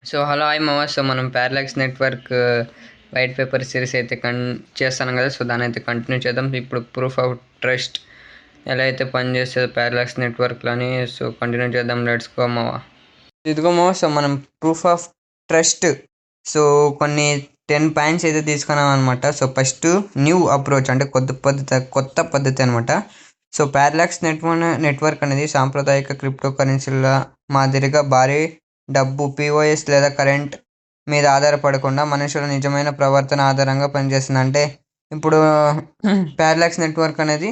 So hello hi మామ. So మనం parallax network white paper series అయితే చేస్తాను కదా. సో దాని అయితే కంటిన్యూ చేద్దాం. ఇప్పుడు ప్రూఫ్ ఆఫ్ ట్రస్ట్ ఎలా అయితే పనిచేస్తుంది ప్యారలాక్స్ నెట్వర్క్లో అని సో కంటిన్యూ చేద్దాం. లెట్స్ గో మామ. ఇదిగో మామ, సో మనం ప్రూఫ్ ఆఫ్ ట్రస్ట్ సో కొన్ని 10 పాయింట్స్ అయితే తీసుకున్నాం అనమాట. సో ఫస్ట్ న్యూ అప్రోచ్ అంటే కొత్త పద్ధతి అనమాట. సో ప్యారలాక్స్ నెట్వర్క్ అనేది సాంప్రదాయిక క్రిప్టో కరెన్సీల మాదిరిగా భారీ డబ్బు పిఓఎస్ లేదా కరెంట్ మీద ఆధారపడకుండా మనుషుల నిజమైన ప్రవర్తన ఆధారంగా పనిచేస్తుంది. అంటే ఇప్పుడు ప్యారలాక్స్ నెట్వర్క్ అనేది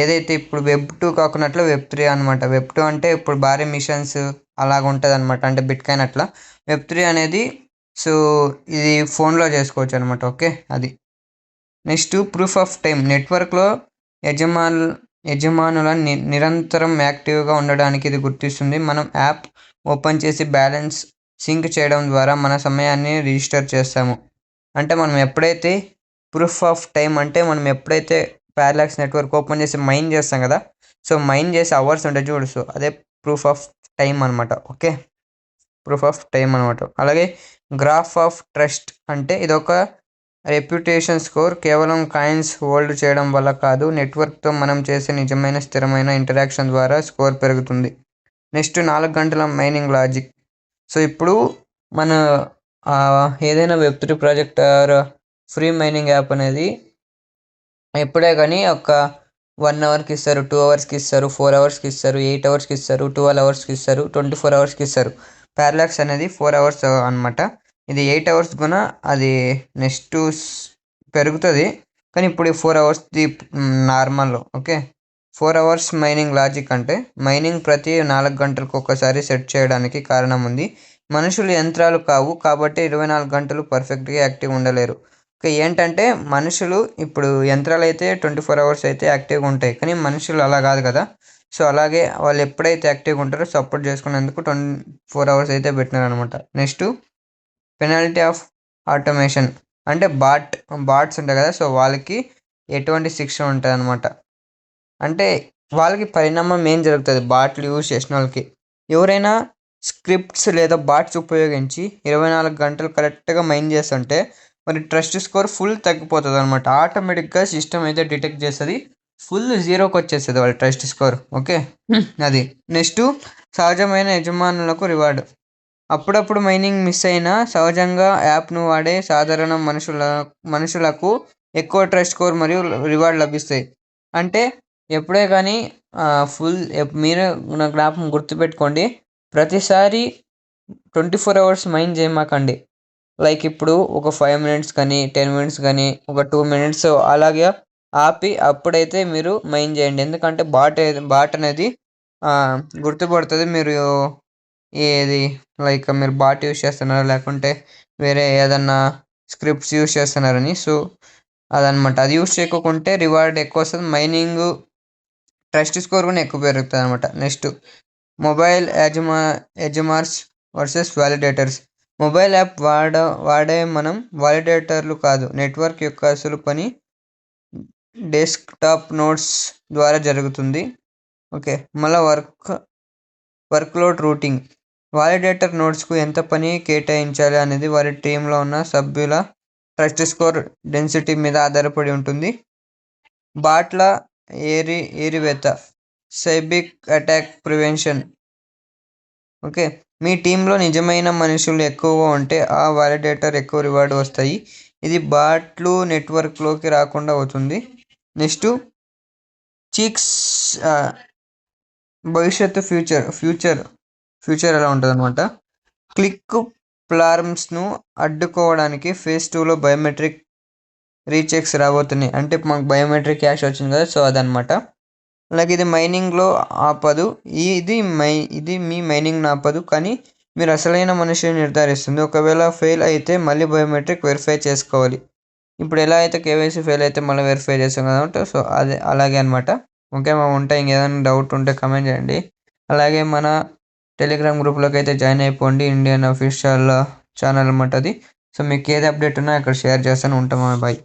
ఏదైతే ఇప్పుడు వెబ్ 2 కాకున్నట్లు వెబ్ 3 అనమాట. వెబ్ 2 అంటే ఇప్పుడు భారీ మిషన్స్ అలాగ ఉంటుంది అనమాట, అంటే బిట్కాయిన్ అట్లా. వెబ్ 3 అనేది సో ఇది ఫోన్లో చేసుకోవచ్చు అనమాట. ఓకే, అది. Next proof of time. నెట్వర్క్లో యజమానుల నిరంతరం యాక్టివ్గా ఉండడానికి ఇది గుర్తిస్తుంది. మనం యాప్ ఓపెన్ చేసి బ్యాలెన్స్ సింక్ చేయడం ద్వారా మన సమయాన్ని రిజిస్టర్ చేస్తాము. అంటే మనం ఎప్పుడైతే ప్రూఫ్ ఆఫ్ టైం అంటే మనం ఎప్పుడైతే ప్యారలాక్స్ నెట్వర్క్ ఓపెన్ చేసి మైన్ చేస్తాం కదా, సో మైన్ చేసే అవర్స్ ఉంటాయి చూడు, సో అదే ప్రూఫ్ ఆఫ్ టైం అనమాట. ఓకే, ప్రూఫ్ ఆఫ్ టైం అనమాట. అలాగే గ్రాఫ్ ఆఫ్ ట్రస్ట్ అంటే ఇదొక రెప్యుటేషన్ స్కోర్. కేవలం కాయిన్స్ హోల్డ్ చేయడం వల్ల కాదు, నెట్వర్క్తో మనం చేసే నిజమైన స్థిరమైన ఇంటరాక్షన్ ద్వారా స్కోర్ పెరుగుతుంది. నెక్స్ట్ 4 గంటల మైనింగ్ లాజిక్. సో ఇప్పుడు మన ఏదైనా web 3 project or free mining app అనేది ఎప్పుడే కానీ ఒక 1 అవర్కి ఇస్తారు, 2 అవర్స్కి ఇస్తారు, 4 అవర్స్కి ఇస్తారు, 8 అవర్స్కి ఇస్తారు, 12 అవర్స్కి ఇస్తారు, 24 అవర్స్కి ఇస్తారు. ప్యారలాక్స్ అనేది 4 అవర్స్ అనమాట. ఇది 8 అవర్స్ గుణ అది నెక్స్ట్ పెరుగుతుంది, కానీ ఇప్పుడు 4 అవర్స్ది normal. Okay, 4 hours mining logic అంటే మైనింగ్ ప్రతి 4 గంటలకు ఒకసారి సెట్ చేయడానికి కారణం ఉంది. మనుషులు యంత్రాలు కావు కాబట్టి 24 గంటలు పర్ఫెక్ట్గా యాక్టివ్ ఉండలేరు. ఓకే, ఏంటంటే మనుషులు ఇప్పుడు యంత్రాలు అయితే 24 అవర్స్ అయితే యాక్టివ్గా ఉంటాయి, కానీ మనుషులు అలా కాదు కదా. సో అలాగే వాళ్ళు ఎప్పుడైతే యాక్టివ్గా ఉంటారో సపోర్ట్ చేసుకునేందుకు 24 అవర్స్ అయితే పెట్టినారు అనమాట. నెక్స్ట్ పెనాల్టీ ఆఫ్ ఆటోమేషన్ అంటే బాట్స్ ఉంటాయి కదా, సో వాళ్ళకి ఎటువంటి శిక్ష ఉంటుంది అనమాట. అంటే వాళ్ళకి పరిణామం ఏం జరుగుతుంది, బాట్లు యూజ్ చేసిన వాళ్ళకి. ఎవరైనా స్క్రిప్ట్స్ లేదా బాట్స్ ఉపయోగించి 24 గంటలు కరెక్ట్గా మైన్ చేస్తుంటే మరి ట్రస్ట్ స్కోర్ ఫుల్ తగ్గిపోతుంది అనమాట. ఆటోమేటిక్గా సిస్టమ్ అయితే డిటెక్ట్ చేస్తుంది, ఫుల్ 0కి వచ్చేస్తుంది వాళ్ళ ట్రస్ట్ స్కోర్. ఓకే, అది. నెక్స్ట్ సహజమైన యజమానులకు రివార్డు. అప్పుడప్పుడు మైనింగ్ మిస్ అయినా సహజంగా యాప్ను వాడే సాధారణ మనుషులకు ఎక్కువ ట్రస్ట్ స్కోర్ మరియు రివార్డ్ లభిస్తాయి. అంటే ఎప్పుడే కానీ మీరు నా జ్ఞాపకం గుర్తుపెట్టుకోండి, ప్రతిసారి 24 అవర్స్ మైన్ చేయమాకండి. లైక్ ఇప్పుడు ఒక 5 మినిట్స్ కానీ 10 మినిట్స్ కానీ ఒక 2 మినిట్స్ అలాగే ఆపి అప్పుడైతే మీరు మైన్ చేయండి. ఎందుకంటే బాట్ అనేది గుర్తుపడుతుంది మీరు ఏది లైక్ మీరు బాట్ యూస్ చేస్తున్నారా లేకుంటే వేరే ఏదన్నా స్క్రిప్ట్స్ యూస్ చేస్తున్నారని. సో అదనమాట. అది యూస్ చేయకుంటే రివార్డ్ ఎక్కువ వస్తుంది, మైనింగ్ ట్రస్ట్ స్కోర్ కూడా ఎక్కువ పెరుగుతుంది అనమాట. నెక్స్ట్ మొబైల్ యజమార్స్ వర్సెస్ వాలిడేటర్స్. మొబైల్ యాప్ వాడే మనం వాలిడేటర్లు కాదు. నెట్వర్క్ యొక్క అసలు పని డెస్క్టాప్ నోడ్స్ ద్వారా జరుగుతుంది. ఓకే, మళ్ళీ వర్క్లోడ్ రూటింగ్. వాలిడేటర్ నోడ్స్కు ఎంత పని కేటాయించాలి అనేది వారి టీంలో ఉన్న సభ్యుల ట్రస్ట్ స్కోర్ డెన్సిటీ మీద ఆధారపడి ఉంటుంది. బాట్ల ఏరివేత, సైబిక్ అటాక్ ప్రివెన్షన్. ఓకే, మీ టీంలో నిజమైన మనుషులు ఎక్కువగా ఉంటే ఆ వాలిడేటర్ ఎక్కువ రివార్డు వస్తాయి. ఇది బాట్లు నెట్వర్క్లోకి రాకుండా అవుతుంది. నెక్స్ట్ చీక్స్ భవిష్యత్తు ఫ్యూచర్ ఎలా ఉంటుంది అనమాట. క్లిక్ ప్లాట్ఫామ్స్ను అడ్డుకోవడానికి ఫేజ్ 2లో బయోమెట్రిక్ రీచెక్స్ రాబోతున్నాయి. అంటే మాకు బయోమెట్రిక్ క్యాష్ వచ్చింది కదా, సో అదనమాట. అలాగే ఇది మైనింగ్లో ఆపదు, ఇది మీ మైనింగ్ ఆపదు, కానీ మీరు అసలైన మనిషిని నిర్ధారిస్తుంది. ఒకవేళ ఫెయిల్ అయితే మళ్ళీ బయోమెట్రిక్ వెరిఫై చేసుకోవాలి. ఇప్పుడు ఎలా అయితే కేవైసీ ఫెయిల్ అయితే మళ్ళీ వెరిఫై చేస్తాం కదా, సో అదే అలాగే అనమాట. ఓకే, మా ఉంటాయి. ఇంకేదైనా డౌట్ ఉంటే కమెంట్ చేయండి. అలాగే మన టెలిగ్రామ్ గ్రూప్లోకి అయితే జాయిన్ అయిపోండి. ఇండియన్ అఫీషియల్ ఛానల్ అనమాట అది. సో మీకు ఏది అప్డేట్ ఉన్నా అక్కడ షేర్ చేస్తాను. ఉంటామా, బాయ్.